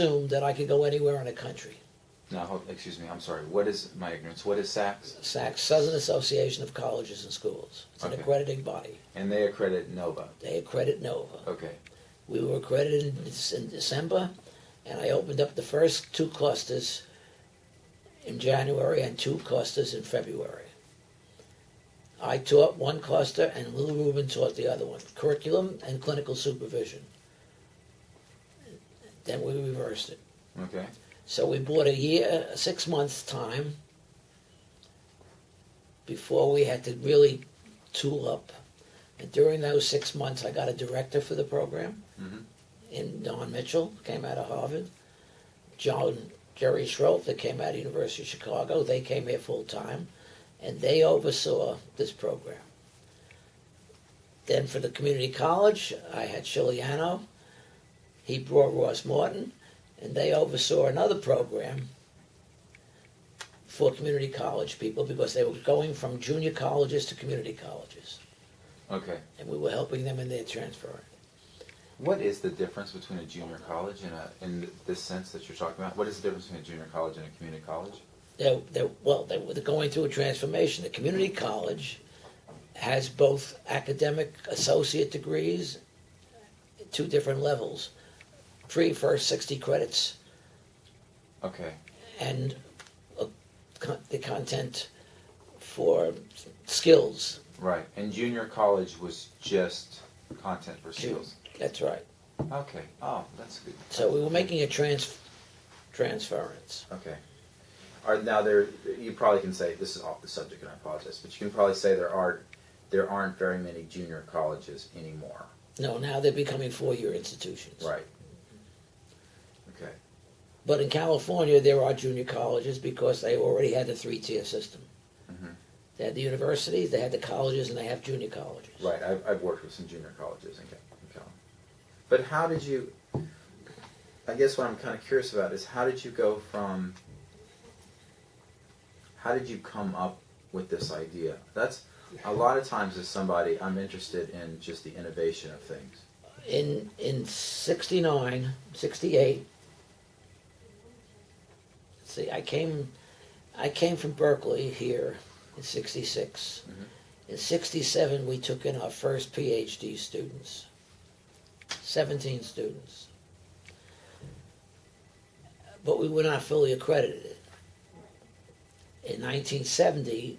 assumed that I could go anywhere in the country. Now, excuse me, I'm sorry. What is, my ignorance, what is SACS? SACS, Southern Association of Colleges and Schools. It's an Okay. accrediting body. And they accredit NOVA. They accredit NOVA. Okay. We were accredited in December, and I opened up the first 2 clusters in January and 2 clusters in February. I taught one cluster, and Lou Rubin taught the other one, curriculum and clinical supervision. Then we reversed it. Okay. So we bought a year, 6 months time before we had to really tool up. And during those 6 months, I got a director for the program in Don Mitchell, came out of Harvard. Jerry Schroep, that came out of University of Chicago, they came here full time, and they oversaw this program. Then for the community college, I had Chiliano. He brought Ross Morton, and they oversaw another program for community college people because they were going from junior colleges to community colleges. Okay. And we were helping them in their transfer. What is the difference between a junior college and in this sense that you're talking about? What is the difference between a junior college and a community college? They were going through a transformation. The community college has both academic associate degrees, 2 different levels, first 60 credits, Okay. and the content for skills. Right. And junior college was just content for skills. That's right. Okay. Oh, that's good. So we were making a transference. Okay. Now you probably can say, this is off the subject and I apologize, but you can probably say there aren't very many junior colleges anymore. No, now they're becoming 4-year institutions. Right. Okay. But in California, there are junior colleges because they already had the 3-tier system. Mm-hmm. They had the universities, they had the colleges, and they have junior colleges. Right. I've worked with some junior colleges in California. But how did you, I guess what I'm kind of curious about is how did you come up with this idea? That's, a lot of times as somebody, I'm interested in just the innovation of things. In 69, 68, see, I came from Berkeley here in 66. Mm-hmm. In 67, we took in our first PhD students, 17 students. But we were not fully accredited. In 1970,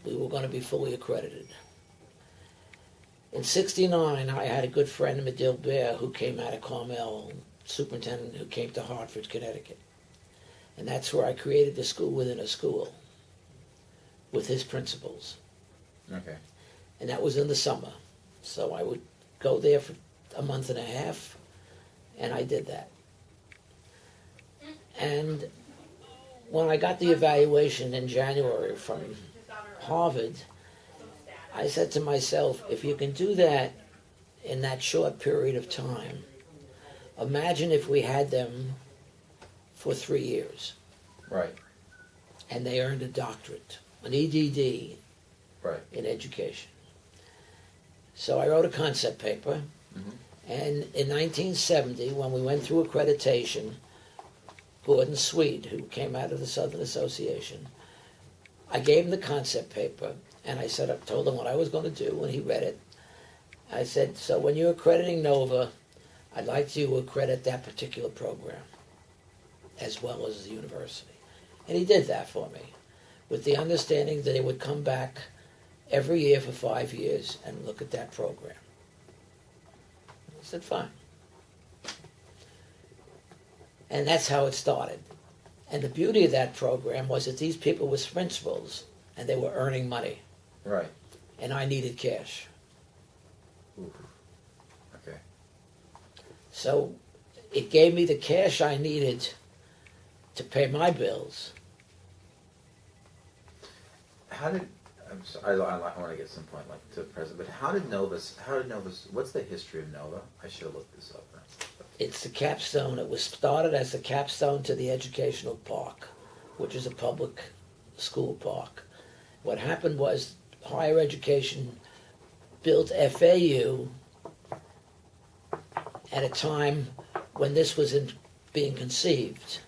we were going to be fully accredited. In 69, I had a good friend, Medill Bear, who came out of Carmel, superintendent who came to Hartford, Connecticut. And that's where I created the school within a school with his principles. Okay. And that was in the summer. So I would go there for a month and a half, and I did that. And when I got the evaluation in January from Harvard, I said to myself, if you can do that in that short period of time, imagine if we had them for 3 years. Right. And they earned a doctorate, an EDD Right. in education. So I wrote a concept paper, and in 1970, when we went through accreditation, Gordon Sweet, who came out of the Southern Association, I gave him the concept paper, and I told him what I was going to do, and he read it. I said, so when you're accrediting NOVA, I'd like you to accredit that particular program, as well as the university. And he did that for me, with the understanding that he would come back every year for 5 years and look at that program. I said, fine. And that's how it started. And the beauty of that program was that these people were principals, and they were earning money. Right. And I needed cash. Ooh. Okay. So it gave me the cash I needed to pay my bills. How did, I want to get some point like to present, but how did Nova's, what's the history of Nova? I should have looked this up. It's the capstone. It was started as the capstone to the educational park, which is a public school park. What happened was higher education built FAU at a time when this was in being conceived.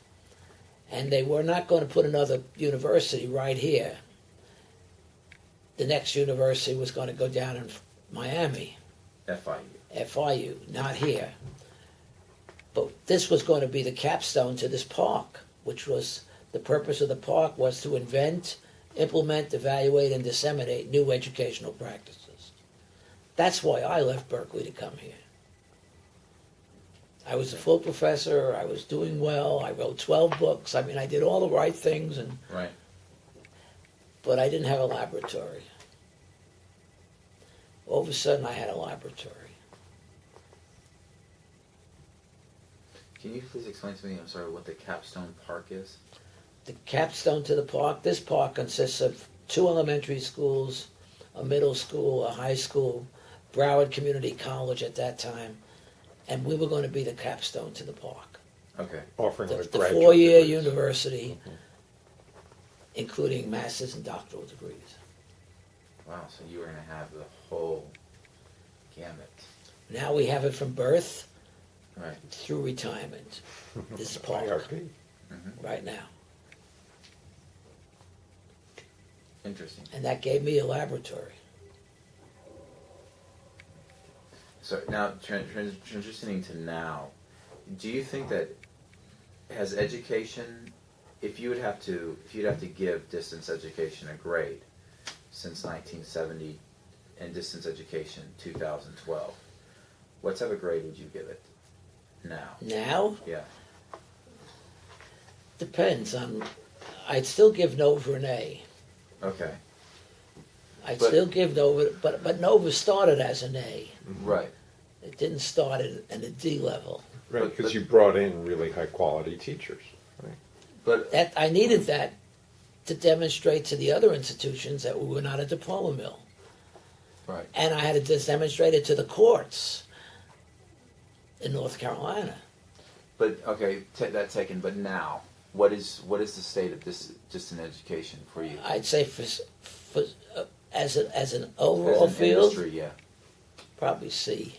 And they were not going to put another university right here. The next university was going to go down in Miami, FIU, not here. But this was going to be the capstone to this park, which was the purpose of the park was to invent, implement, evaluate, and disseminate new educational practices. That's why I left Berkeley to come here. I was a full professor, I was doing well, I wrote 12 books, I mean, I did all the right things, Right. but I didn't have a laboratory. All of a sudden, I had a laboratory. Can you please explain to me, I'm sorry, what the Capstone Park is? The capstone to the park, this park consists of 2 elementary schools, a middle school, a high school, Broward Community College at that time, and we were going to be the capstone to the park. Okay. Offering The a graduate 4-year degrees. university, including master's and doctoral degrees. Wow, so you were going to have the whole gamut. Now we have it from birth Right. through retirement, this park, IRP. right now. Interesting. And that gave me a laboratory. So now, transitioning to now, do you think that has education, if you'd have to give distance education a grade since 1970 and distance education 2012, what type of grade would you give it now? Now, Yeah. depends on, I'd still give Nova an A. Okay. I'd But- still give Nova, but Nova started as an A. Right. It didn't start at a D level. Right, But- because you brought in really high quality teachers. Right? But That I needed that to demonstrate to the other institutions that we were not a diploma mill. right. And I had to demonstrate it to the courts in North Carolina. But okay, that taken. But now, what is the state of this distant education for you? I'd say as an overall As an field, industry, yeah. probably C.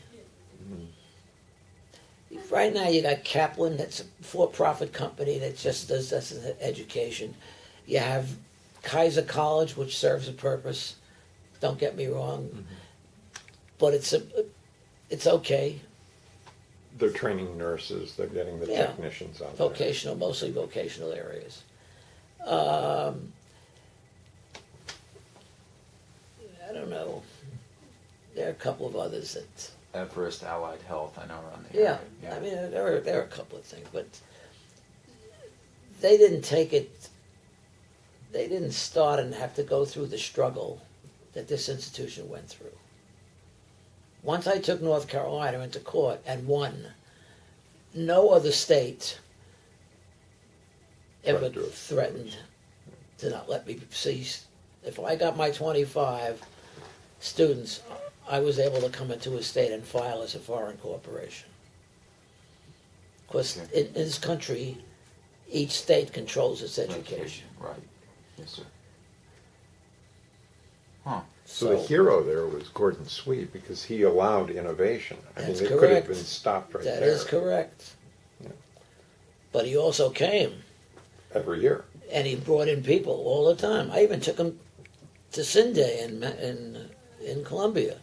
Right now, you got Kaplan, that's a for-profit company that just does this as education. You have Kaiser College, which serves a purpose. Don't get me wrong, but it's okay. They're training nurses, they're getting the Yeah. technicians out there. Vocational, mostly vocational areas. I don't know. There are a couple of others that. Everest Allied Health, I know around the Yeah, area. I mean there are a couple of things, but they didn't take it. They didn't start and have to go through the struggle that this institution went through. Once I took North Carolina into court and won, no other state ever Tried to do it. threatened to not let me cease. If I got my 25 students, I was able to come into a state and file as a foreign corporation. Because Okay. in this country, each state controls its education. Right. Yes, sir. Huh. So the hero there was Gordon Sweet because he allowed innovation. I That's mean, it could have correct. been stopped right That there. is correct. Yeah. But he also came, Every year. and he brought in people all the time. I even took him to Sinde in Colombia.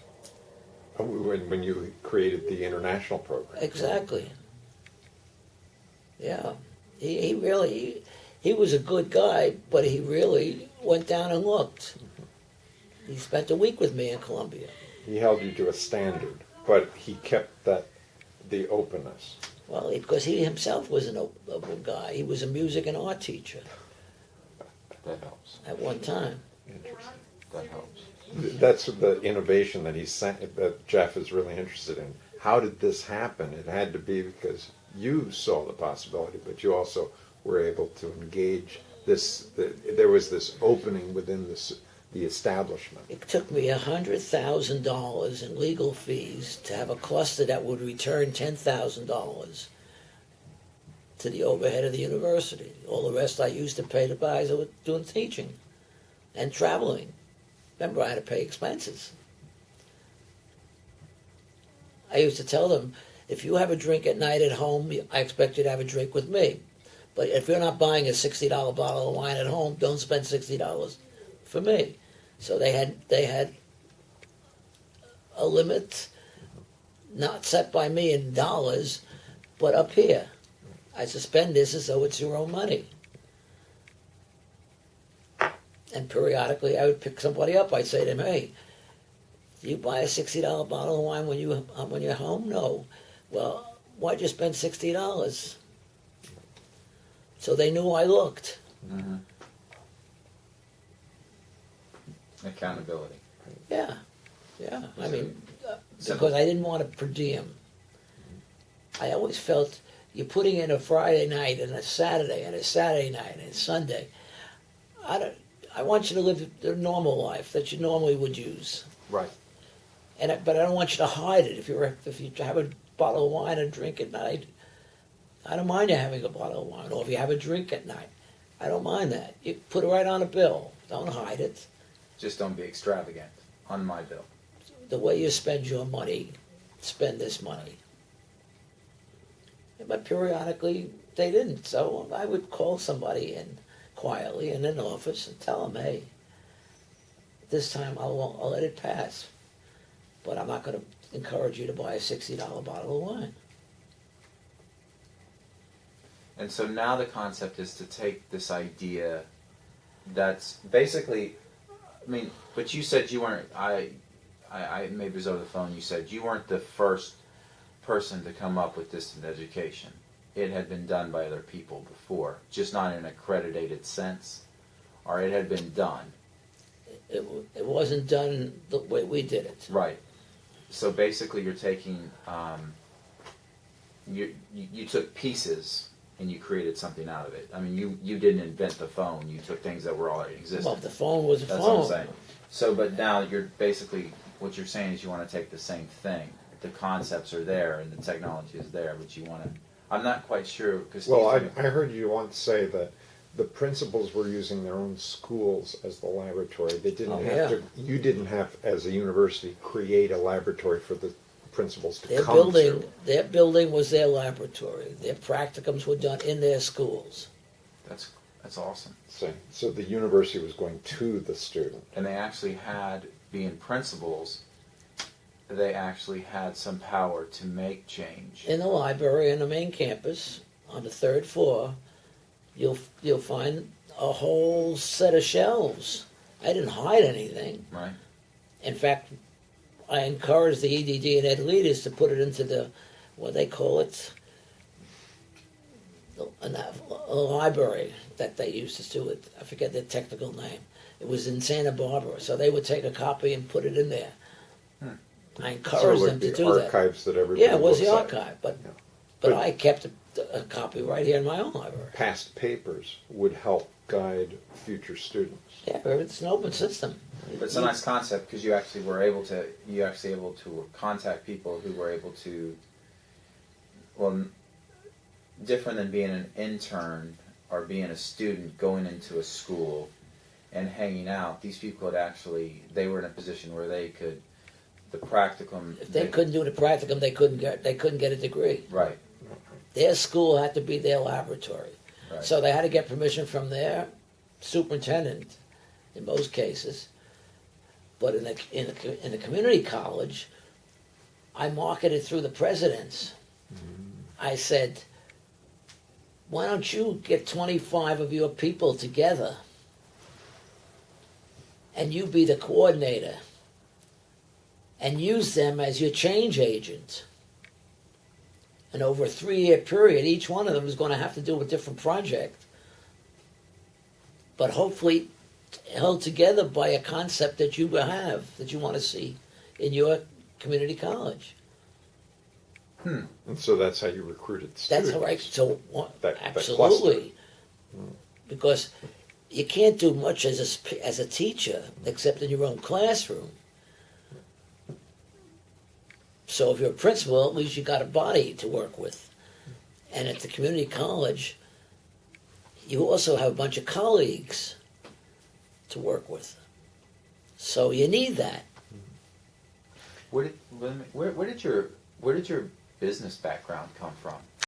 When you created the international program. Exactly. Yeah. He really, he was a good guy, but he really went down and looked. He spent a week with me in Colombia. He held you to a standard, but he kept the openness. Well, because he himself was an open guy. He was a music and art teacher That helps. at one time. Interesting. That helps. That's the innovation that Jeff is really interested in. How did this happen? It had to be because you saw the possibility, but you also were able to engage this. There was this opening within the establishment. It took me $100,000 in legal fees to have a cluster that would return $10,000 to the overhead of the university. All the rest I used to pay the guys that were doing teaching and traveling. Remember, I had to pay expenses. I used to tell them, if you have a drink at night at home, I expect you to have a drink with me. But if you're not buying a $60 bottle of wine at home, don't spend $60 for me. So they had a limit, not set by me in dollars, but up here. I suspend this as though it's your own money. And periodically I would pick somebody up. I'd say to them, hey, do you buy a $60 bottle of wine when you're home? No. Well, why'd you spend $60? So they knew I looked. Mm-hmm. Accountability. Yeah. I mean, Simple. because I didn't want to per diem. I always felt you're putting in a Friday night and a Saturday and a Saturday night and a Sunday. I want you to live the normal life that you normally would use. Right. But I don't want you to hide it. If you have a bottle of wine and drink at night, I don't mind you having a bottle of wine. Or if you have a drink at night, I don't mind that. You put it right on a bill. Don't hide it. Just don't be extravagant on my bill. The way you spend your money, spend this money. But periodically, they didn't. So I would call somebody in quietly in an office and tell them, hey, this time I'll let it pass. But I'm not going to encourage you to buy a $60 bottle of wine. And so now the concept is to take this idea that's basically, I mean, but you said you weren't, I maybe it was over the phone, you said you weren't the first person to come up with distant education. It had been done by other people before, just not in an accredited sense, or it had been done. It wasn't done the way we did it. Right. So basically you're taking, you took pieces and you created something out of it. I mean, you didn't invent the phone. You took things that were already existing. Well, the phone was a That's phone. what I'm saying. So, but now you're basically, what you're saying is you want to take the same thing. The concepts are there and the technology is there, but you want to, I'm not quite sure. Cause Well, I heard you once say that the principals were using their own schools as the laboratory. They didn't have to, you didn't have, as a university, create a laboratory for the principals to come to. Their building was their laboratory. Their practicums were done in their schools. That's awesome. So the university was going to the student. And they actually had, being principals, they actually had some power to make change. In the library on the main campus, on the third floor, you'll find a whole set of shelves. I didn't hide anything. Right. In fact, I encouraged the EDD and ed leaders to put it into the, what they call it, a library that they used to do it. I forget the technical name. It was in Santa Barbara, so they would take a copy and put it in there. I encouraged them to do that. Archives that everybody Yeah, it was the looks at. archive, but But I kept a copy right here in my own library. Past papers would help guide future students. Yeah, it's an open system. But it's a nice concept because you actually were able to, contact people who were able to, well, different than being an intern or being a student going into a school and hanging out. These people had actually, they were in a position where they could, the practicum. If they couldn't do the practicum, they couldn't get a degree. Right. Their school had to be their laboratory. Right. So they had to get permission from their superintendent in most cases. But in the community college, I marketed through the presidents. I said, why don't you get 25 of your people together and you be the coordinator and use them as your change agent. And over a 3-year period, each one of them is going to have to do a different project. But hopefully held together by a concept that you have, that you want to see in your community college. And so that's how you recruited students. That's right. So That absolutely, because you can't do much as a teacher except in your own classroom. So if you're a principal, at least you got a body to work with. And at the community college, you also have a bunch of colleagues to work with. So you need that. Where did your business background come from?